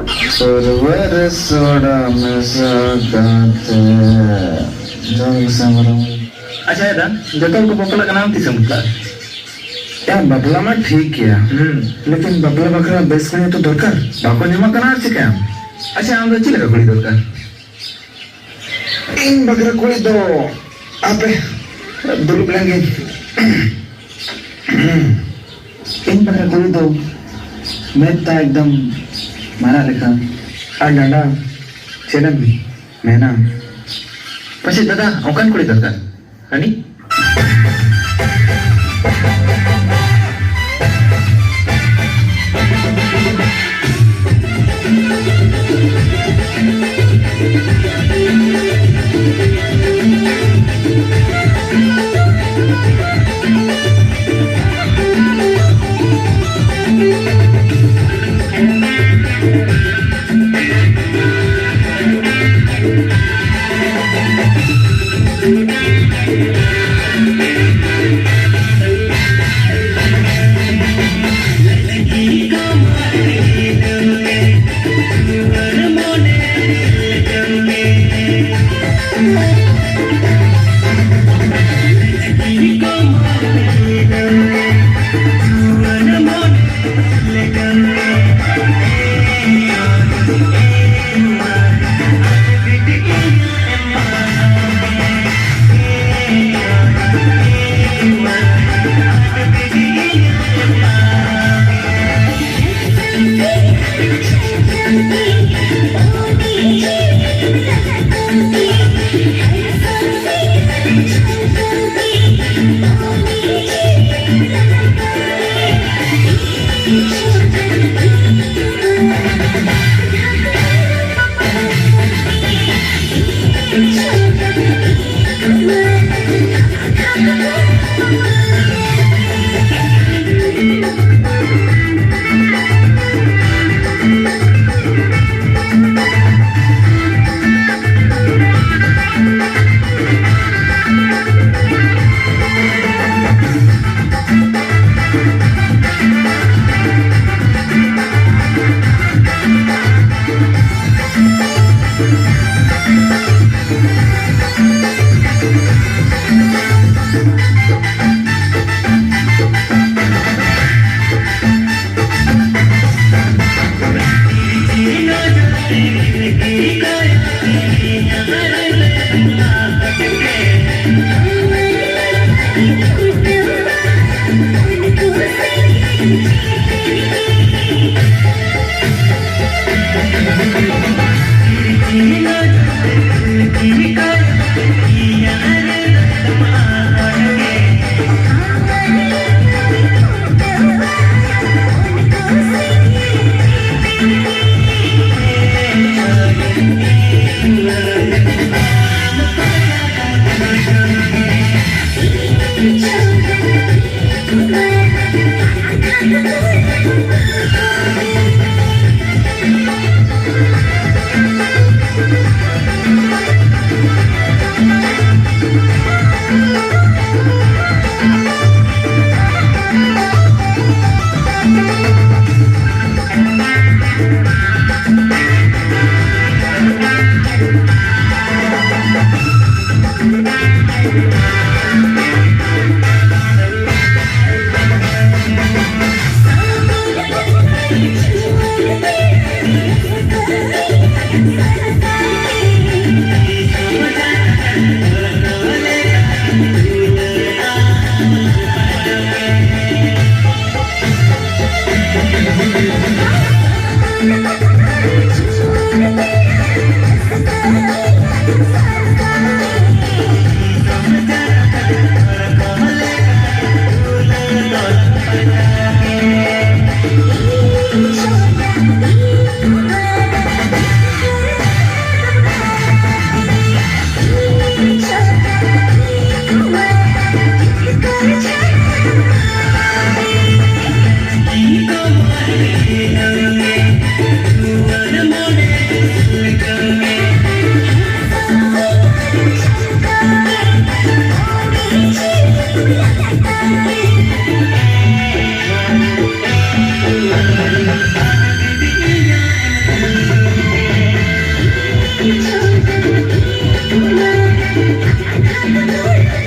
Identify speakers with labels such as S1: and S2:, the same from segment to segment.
S1: Surbar soda mesakate jang samram.
S2: अच्छा है दा जतन को बकला का नाम तीसम का
S1: यार बबला में ठीक है लेकिन बबला बकरा बेस करने तो दरकार बाको निमा करना है क्या
S2: अच्छा हम तो चिल्ला का कोई दरकार
S1: इन बकरा कोई दो आप दुरुप लेंगे इन बकरा कोई दो मैं तो एकदम मारा लिखा डांडा चेनम भी मैं ना
S2: पछे दादा औकान कोई दरकार आणि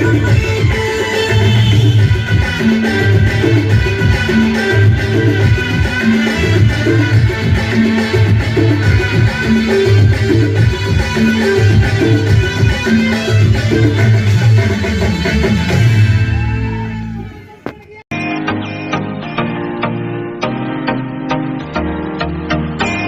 S3: Thank